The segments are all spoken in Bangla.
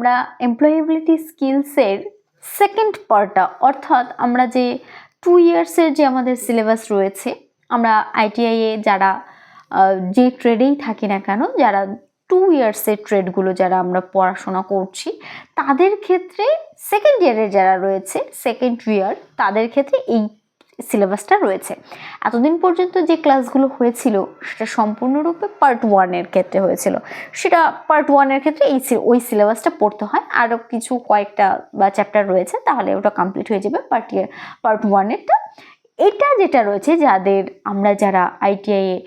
আমরা এমপ্লয়েবিলিটি স্কিলসের সেকেন্ড পার্টটা অর্থাৎ আমরা যে 2 ইয়ার্সের যে আমাদের সিলেবাস রয়েছে, আমরা আইটিআইয়ে যারা যে ট্রেডেই থাকি না কেন, যারা 2 ইয়ার্সের ট্রেডগুলো যারা আমরা পড়াশোনা করছি তাদের ক্ষেত্রে সেকেন্ড ইয়ারের যারা রয়েছে, সেকেন্ড ইয়ার, তাদের ক্ষেত্রে এই সিলেবাসটা রয়েছে। এতদিন পর্যন্ত যে ক্লাসগুলো হয়েছিল সেটা সম্পূর্ণরূপে পার্ট 1-এর ক্ষেত্রে হয়েছিল। সেটা পার্ট 1-এর ক্ষেত্রে ওই সিলেবাসটা পড়তে হয়, আরও কিছু কয়েকটা বা চ্যাপ্টার রয়েছে, তাহলে ওটা কমপ্লিট হয়ে যাবে পার্ট 1-এরটা। এটা যেটা রয়েছে আমরা যারা আইটিআইয়ে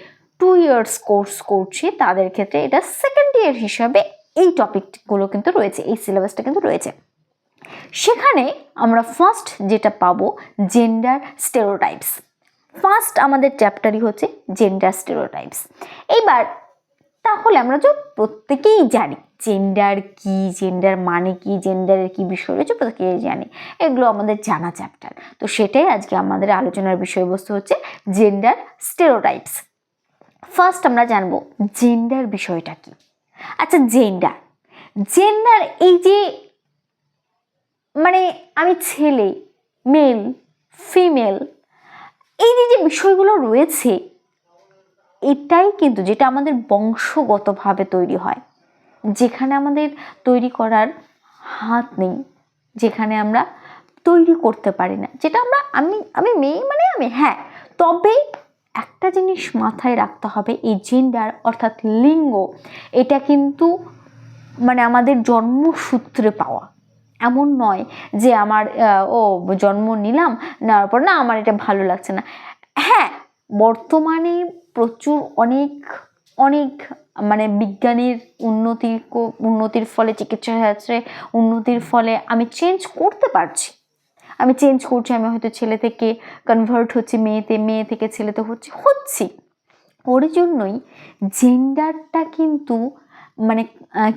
2 ইয়ার্স কোর্স করছি তাদের ক্ষেত্রে এটা সেকেন্ড ইয়ার হিসাবে এই টপিকগুলো কিন্তু রয়েছে, এই সিলেবাসটা কিন্তু রয়েছে। সেখানে আমরা ফার্স্ট যেটা পাবো জেন্ডার স্টেরিওটাইপস। ফার্স্ট আমাদের চ্যাপ্টারই হচ্ছে জেন্ডার স্টেরিওটাইপস। এইবার তাহলে আমরা তো প্রত্যেকেই জানি জেন্ডার কি, জেন্ডার মানে কি, জেন্ডারের কি বিষয় রয়েছে প্রত্যেকেই জানি, এগুলো আমাদের জানা চ্যাপ্টার। তো সেটাই আজকে আমাদের আলোচনার বিষয়বস্তু হচ্ছে জেন্ডার স্টেরিওটাইপস। ফার্স্ট আমরা জানবো জেন্ডার বিষয়টা কি। আচ্ছা, জেন্ডার এই যে মানে আমি ছেলে, মেল, ফিমেল, এই যে বিষয়গুলো রয়েছে, এটাই কিন্তু যেটা আমাদের বংশগতভাবে তৈরি হয়, যেখানে আমাদের তৈরি করার হাত নেই, যেখানে আমরা তৈরি করতে পারি না, যেটা আমি মেয়ে মানে আমি, হ্যাঁ। তবে একটা জিনিস মাথায় রাখতে হবে, এই জেন্ডার অর্থাৎ লিঙ্গ, এটা কিন্তু আমাদের জন্মসূত্রে পাওয়া। এমন নয় যে আমার জন্ম নিলাম, নেওয়ার পর না আমার এটা ভালো লাগছে না। হ্যাঁ, বর্তমানে প্রচুর অনেক বিজ্ঞানের উন্নতির ফলে, চিকিৎসা শাস্ত্রে উন্নতির ফলে আমি চেঞ্জ করতে পারছি, আমি হয়তো ছেলে থেকে কনভার্ট হচ্ছি মেয়েতে, মেয়ে থেকে ছেলেতে হচ্ছি। ওর জন্যই জেন্ডারটা কিন্তু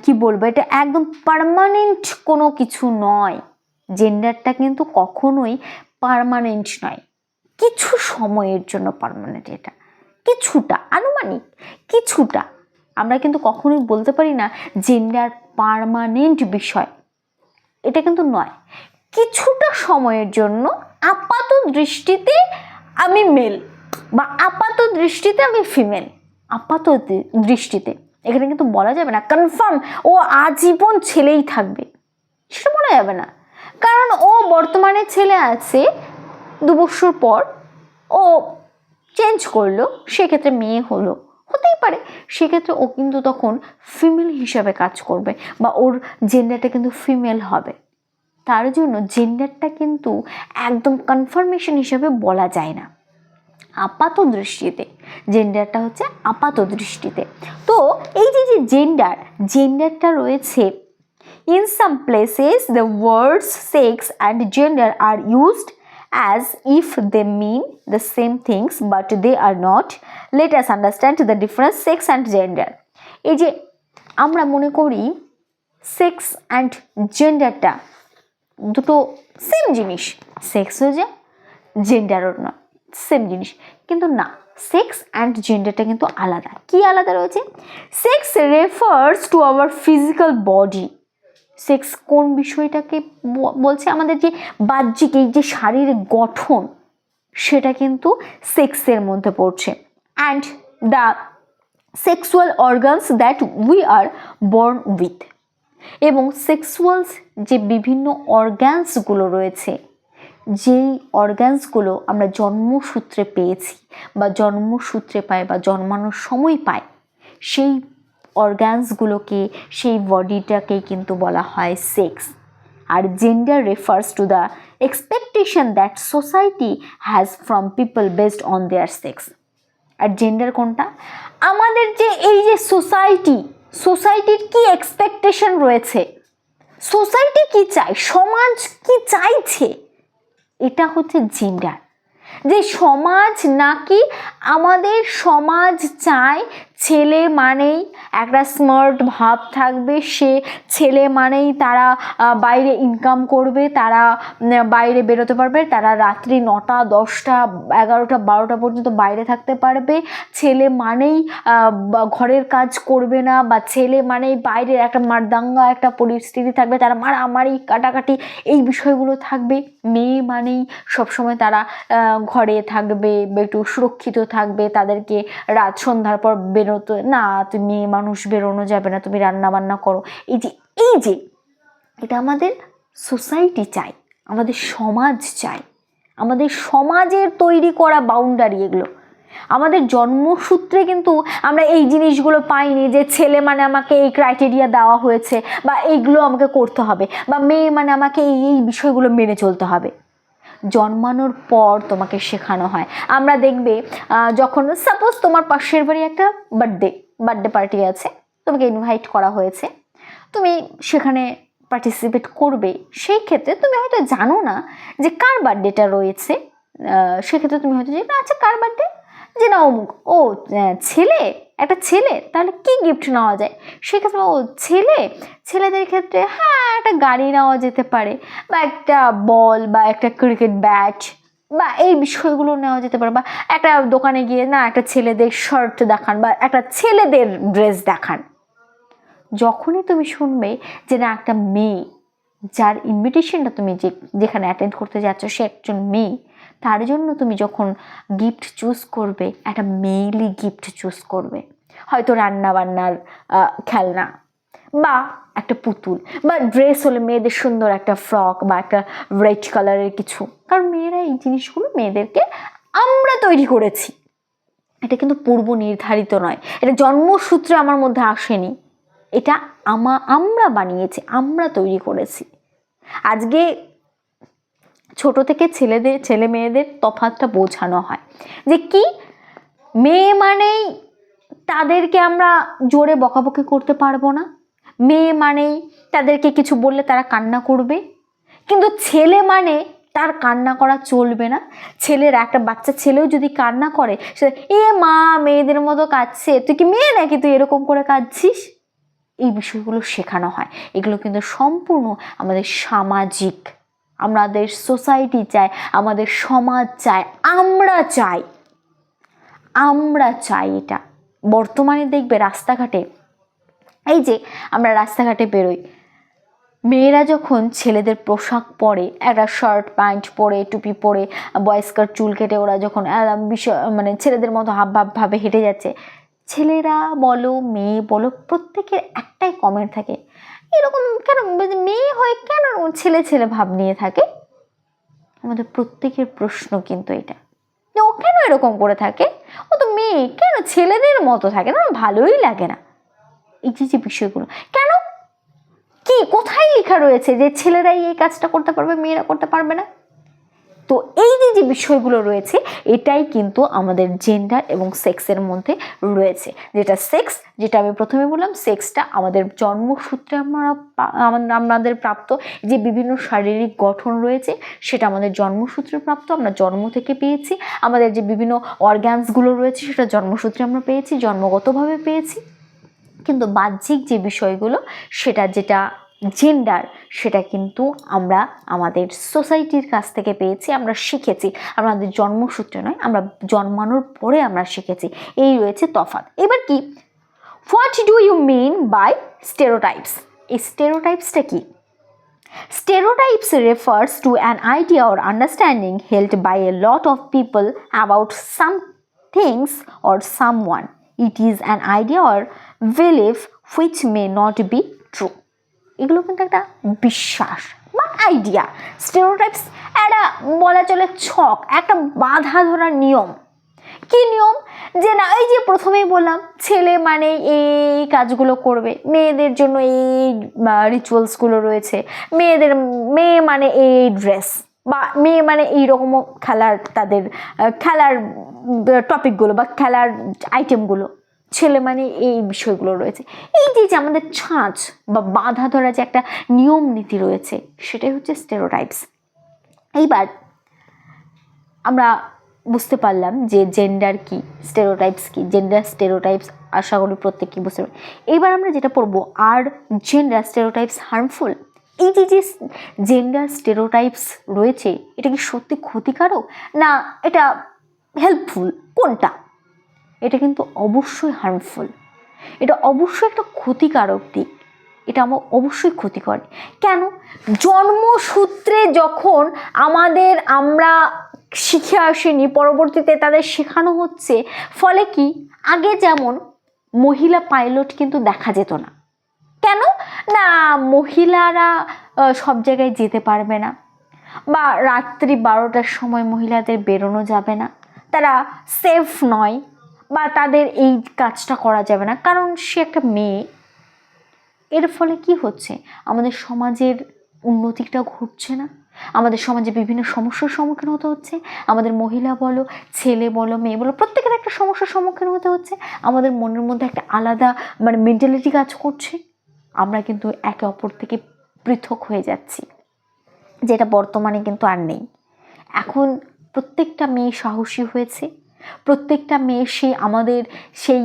কি বলবো, এটা একদম পার্মানেন্ট কোনো কিছু নয়। জেন্ডারটা কিন্তু কখনোই পার্মানেন্ট নয়, কিছু সময়ের জন্য পার্মানেন্ট। এটা কিছুটা আনুমানিক, কিছুটা। আমরা কিন্তু কখনোই বলতে পারি না জেন্ডার পার্মানেন্ট বিষয়, এটা কিন্তু নয়। কিছুটা সময়ের জন্য আপাত দৃষ্টিতে আমি মেল বা আপাত দৃষ্টিতে আমি ফিমেল, আপাত দৃষ্টিতে এখানে কিন্তু বলা যাবে না কনফার্ম ও আজীবন ছেলেই থাকবে, সেটা বলা যাবে না। কারণ ও বর্তমানে ছেলে আছে, 2 বছর পর ও চেঞ্জ করলো, সেক্ষেত্রে মেয়ে হতেই পারে, সেক্ষেত্রে ও কিন্তু তখন ফিমেল হিসাবে কাজ করবে বা ওর জেন্ডারটা কিন্তু ফিমেল হবে। তার জন্য জেন্ডারটা কিন্তু একদম কনফার্মেশন হিসাবে বলা যায় না, আপাত দৃষ্টিতে জেন্ডারটা হচ্ছে আপাত দৃষ্টিতে। তো এই যে জেন্ডারটা রয়েছে, in some places the words sex and gender are used as if they mean the same things but they are not. Let us understand the difference sex and gender. এই যে আমরা মনে করি সেক্স অ্যান্ড জেন্ডারটা দুটো সেম জিনিস, সেক্সও যা জেন্ডারও না, সেম জিনিস, কিন্তু না, সেক্স অ্যান্ড জেন্ডারটা কিন্তু আলাদা। কি আলাদা রয়েছে? Sex refers to our physical body. Sex কোন বিষয়টাকে বলছে? আমাদের যে বাহ্যিক এই যে শারীরিক গঠন, সেটা কিন্তু সেক্সের মধ্যে পড়ছে। And the sexual organs that we are born with. এবং সেক্সুয়ালস যে বিভিন্ন অর্গ্যানসগুলো রয়েছে, যেই অর্গ্যানসগুলো আমরা জন্মসূত্রে পেয়েছি বা জন্মসূত্রে পাই বা জন্মানোর সময় পাই, সেই অর্গ্যানসগুলোকে, সেই বডিটাকেই কিন্তু বলা হয় সেক্স। আর gender refers to the expectation that society has from people based on their sex. আর জেন্ডার কোনটা? আমাদের যে এই যে সোসাইটির কি এক্সপেকটেশন রয়েছে, সোসাইটি কি চায়, সমাজ কি চাইছে, এটা হচ্ছে জেন্ডার। যে সমাজ নাকি আমাদের সমাজ চায় ছেলে মানেই একটা স্মার্ট ভাব থাকবে, সে ছেলে মানেই তারা বাইরে ইনকাম করবে, তারা বাইরে বেরোতে পারবে, তারা রাত্রি 9টা 10টা 11টা 12টা পর্যন্ত বাইরে থাকতে পারবে। ছেলে মানেই ঘরের কাজ করবে না, বা ছেলে মানেই বাইরের একটা মারদাঙ্গা একটা পরিস্থিতি থাকবে, তারা মারামারি কাটাকাটি এই বিষয়গুলো থাকবে। মেয়ে মানেই সবসময় তারা ঘরে থাকবে, একটু সুরক্ষিত থাকবে, তাদেরকে রাত সন্ধ্যার পর বেরোতে না, তুমি মেয়ে মানুষ বেরোনো যাবে না, তুমি রান্না বান্না করো। এই যে এটা আমাদের সোসাইটি চাই, আমাদের সমাজ চাই, আমাদের সমাজের তৈরি করা বাউন্ডারি এগুলো। আমাদের জন্মসূত্রে কিন্তু আমরা এই জিনিসগুলো পাইনি যে ছেলে মানে আমাকে এই ক্রাইটেরিয়া দেওয়া হয়েছে বা এইগুলো আমাকে করতে হবে, বা মেয়ে মানে আমাকে এই বিষয়গুলো মেনে চলতে হবে। জন্মানোর পর তোমাকে শেখানো হয়। আমরা দেখবে যখন সাপোজ তোমার পাশের বাড়ি একটা বার্থডে পার্টি আছে, তোমাকে ইনভাইট করা হয়েছে, তুমি সেখানে পার্টিসিপেট করবে, সেই ক্ষেত্রে তুমি হয়তো জানো না যে কার বার্থডেটা রয়েছে। সেক্ষেত্রে তুমি হয়তো যে আচ্ছা কার বার্থডে, যে না অমুক, ও ছেলে, একটা ছেলে, তাহলে কি গিফট নেওয়া যায়? সেক্ষেত্রে ও ছেলেদের ক্ষেত্রে হ্যাঁ একটা গাড়ি নেওয়া যেতে পারে, বা একটা বল, বা একটা ক্রিকেট ব্যাট, বা এই বিষয়গুলো নেওয়া যেতে পারে, বা একটা দোকানে গিয়ে না একটা ছেলেদের শার্ট দেখান, বা একটা ছেলেদের ড্রেস দেখান। যখনই তুমি শুনবে যে না একটা মেয়ে, যার ইনভিটেশনটা তুমি যেখানে অ্যাটেন্ড করতে যাচ্ছ সে একজন মেয়ে, তার জন্য তুমি যখন গিফট চুজ করবে, একটা মেয়েলি গিফট চুজ করবে। হয়তো রান্না বান্নার খেলনা, বা একটা পুতুল, বা ড্রেস হলে মেয়েদের সুন্দর একটা ফ্রক, বা একটা রেড কালারের কিছু। কারণ মেয়েরা এই জিনিসগুলো মেয়েদেরকে আমরা তৈরি করেছি, এটা কিন্তু পূর্ব নির্ধারিত নয়, এটা জন্মসূত্রে আমার মধ্যে আসেনি, এটা আমরা বানিয়েছি, আমরা তৈরি করেছি। আজকে ছোট থেকে ছেলে মেয়েদের তফাৎটা বোঝানো হয় যে কি, মেয়ে মানেই তাদেরকে আমরা জোরে বকাবকি করতে পারবো না, মেয়ে মানেই তাদেরকে কিছু বললে তারা কান্না করবে, কিন্তু ছেলে মানে তার কান্না করা চলবে না। একটা বাচ্চা ছেলেও যদি কান্না করে, সে মা মেয়েদের মতো কাঁদছে, তুই কি মেয়ে নাকি তুই এরকম করে কাঁদছিস? এই বিষয়গুলো শেখানো হয়। এগুলো কিন্তু সম্পূর্ণ আমাদের সামাজিক, আমাদের সোসাইটি চায়, আমাদের সমাজ চায়, আমরা চাই এটা। বর্তমানে দেখবে রাস্তাঘাটে, এই যে আমরা রাস্তাঘাটে বেরোই, মেয়েরা যখন ছেলেদের পোশাক পরে, একটা শার্ট প্যান্ট পরে, টুপি পরে, বয়স্কার চুল কেটে ওরা যখন মানে ছেলেদের মতো ভাবে হেঁটে যাচ্ছে, ছেলেরা বলো মেয়ে বলো প্রত্যেকের একটাই কমেন্ট থাকে, এরকম কেন মেয়ে হয়ে কেন ছেলে ভাব নিয়ে থাকে? আমাদের প্রত্যেকের প্রশ্ন কিন্তু এটা, যে ও কেন এরকম করে থাকে, ও তো মেয়ে, কেন ছেলেদের মতো থাকে না, ভালোই লাগে না। এই যে বিষয়গুলো কেন, কি কোথায় লেখা রয়েছে যে ছেলেরাই এই কাজটা করতে পারবে, মেয়েরা করতে পারবে না? তো এই যে বিষয়গুলো রয়েছে, এটাই কিন্তু আমাদের জেন্ডার এবং সেক্সের মধ্যে রয়েছে। যেটা আমি প্রথমে বললাম, সেক্সটা আমাদের জন্মসূত্রে আমাদের প্রাপ্ত যে বিভিন্ন শারীরিক গঠন রয়েছে, সেটা আমাদের জন্মসূত্রে প্রাপ্ত, আমরা জন্ম থেকে পেয়েছি। আমাদের যে বিভিন্ন অর্গ্যানসগুলো রয়েছে, সেটা জন্মসূত্রে আমরা পেয়েছি, জন্মগতভাবে পেয়েছি। কিন্তু বাহ্যিক যে বিষয়গুলো, যেটা জেন্ডার, সেটা কিন্তু আমরা আমাদের সোসাইটির কাছ থেকে পেয়েছি, আমরা শিখেছি, আমাদের জন্মসূত্রে নয়, আমরা জন্মানোর পরে আমরা শিখেছি। এই রয়েছে তফাৎ। এবার কি, what do you mean by stereotypes? এই স্টেরিওটাইপসটা কি? Stereotypes refers to an idea or understanding held by a lot of people about some things or someone. It is an idea or belief which may not be true. এগুলো কিন্তু একটা বিশ্বাস বা আইডিয়া। স্টেরিওটাইপস একটা বলা চলে ছক, একটা বাঁধা ধরা নিয়ম। কি নিয়ম? যে না, এই যে প্রথমেই বললাম, ছেলে মানে এই কাজগুলো করবে, মেয়েদের জন্য এই রিচুয়ালসগুলো রয়েছে, মেয়ে মানে এই ড্রেস, বা মেয়ে মানে এইরকম তাদের খেলার টপিকগুলো বা খেলার আইটেমগুলো, ছেলে মানে এই বিষয়গুলো রয়েছে। এই যে আমাদের ছাঁচ বা বাঁধা ধরা যে একটা নিয়ম নীতি রয়েছে, সেটাই হচ্ছে স্টেরিওটাইপস। এইবার আমরা বুঝতে পারলাম যে জেন্ডার কি, স্টেরিওটাইপস কি। জেন্ডার স্টেরিওটাইপস আশা করি প্রত্যেকেই বুঝতে পারবে। এবার আমরা যেটা পড়বো, আর জেন্ডার স্টেরিওটাইপস হার্মফুল। এই যে যে জেন্ডার স্টেরিওটাইপস রয়েছে, এটা কি সত্যি ক্ষতিকারক না এটা হেল্পফুল, কোনটা? এটা কিন্তু অবশ্যই হার্মফুল, এটা অবশ্যই একটা ক্ষতিকারক দিক, এটা আমার অবশ্যই ক্ষতি করে। কেন? জন্মসূত্রে যখন আমরা শিখে আসিনি, পরবর্তীতে তাদের শেখানো হচ্ছে, ফলে কি আগে যেমন মহিলা পাইলট কিন্তু দেখা যেত না। কেন না? মহিলারা সব জায়গায় যেতে পারবে না, বা রাত্রি 12টার সময় মহিলাদের বেরোনো যাবে না, তারা সেফ নয়, বা তাদের এই কাজটা করা যাবে না কারণ সে একটা মেয়ে। এর ফলে কি হচ্ছে? আমাদের সমাজের উন্নতিটা ঘটছে না, আমাদের সমাজে বিভিন্ন সমস্যার সম্মুখীন হতে হচ্ছে। আমাদের মহিলা বলো, ছেলে বলো, মেয়ে বলো, প্রত্যেকের একটা সমস্যার সম্মুখীন হতে হচ্ছে। আমাদের মনের মধ্যে একটা আলাদা মেন্টালিটি কাজ করছে। আমরা কিন্তু একে অপর থেকে পৃথক হয়ে যাচ্ছি, যেটা বর্তমানে কিন্তু আর নেই। এখন প্রত্যেকটা মেয়ে সাহসী হয়েছে, প্রত্যেকটা মেয়ে আমাদের সেই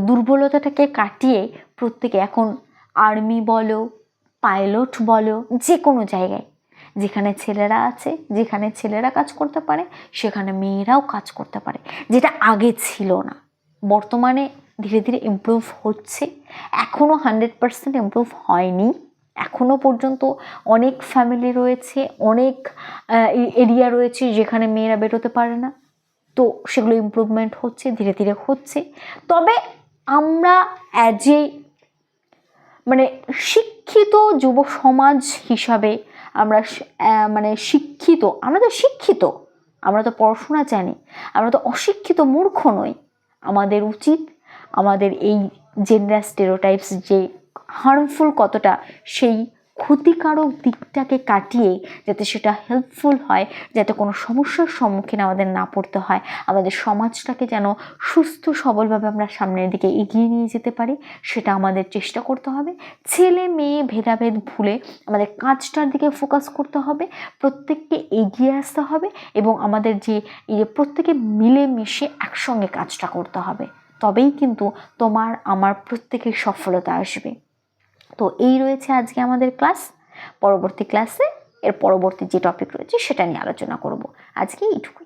দুর্বলতাটাকে কাটিয়ে প্রত্যেকে এখন আর্মি বলো, পাইলট বলো, যে কোনো জায়গায় যেখানে ছেলেরা আছে, যেখানে ছেলেরা কাজ করতে পারে, সেখানে মেয়েরাও কাজ করতে পারে, যেটা আগে ছিল না। বর্তমানে ধীরে ধীরে ইমপ্রুভ হচ্ছে, এখনও 100% ইমপ্রুভ হয়নি। এখনও পর্যন্ত অনেক ফ্যামিলি রয়েছে, অনেক এরিয়া রয়েছে যেখানে মেয়েরা বেরোতে পারে না। তো সেগুলো ইমপ্রুভমেন্ট হচ্ছে, ধীরে ধীরে হচ্ছে। তবে আমরা অ্যাজ এ শিক্ষিত যুব সমাজ হিসাবে আমরা শিক্ষিত, আমরা তো পড়াশোনা জানি, আমরা তো অশিক্ষিত মূর্খ নই। আমাদের উচিত আমাদের এই জেন্ডার স্টেরিওটাইপস যে হার্মফুল কতটা, সেই ক্ষতিকারক দিকটাকে কাটিয়ে যাতে সেটা হেল্পফুল হয়, যাতে কোনো সমস্যার সম্মুখীন আমাদের না পড়তে হয়, আমাদের সমাজটাকে যেন সুস্থ সবলভাবে আমরা সামনের দিকে এগিয়ে নিয়ে যেতে পারি, সেটা আমাদের চেষ্টা করতে হবে। ছেলে মেয়ে ভেদাভেদ ভুলে আমাদের কাজটার দিকে ফোকাস করতে হবে, প্রত্যেককে এগিয়ে আসতে হবে, এবং আমাদের যে প্রত্যেকে মিলেমিশে একসঙ্গে কাজটা করতে হবে। তবেই কিন্তু তোমার আমার প্রত্যেকের সফলতা আসবে। তো এই রয়েছে আজকে আমাদের ক্লাস। পরবর্তী ক্লাসে এর পরবর্তী যে টপিক রয়েছে সেটা নিয়ে আলোচনা করব। আজকে এইটুকু।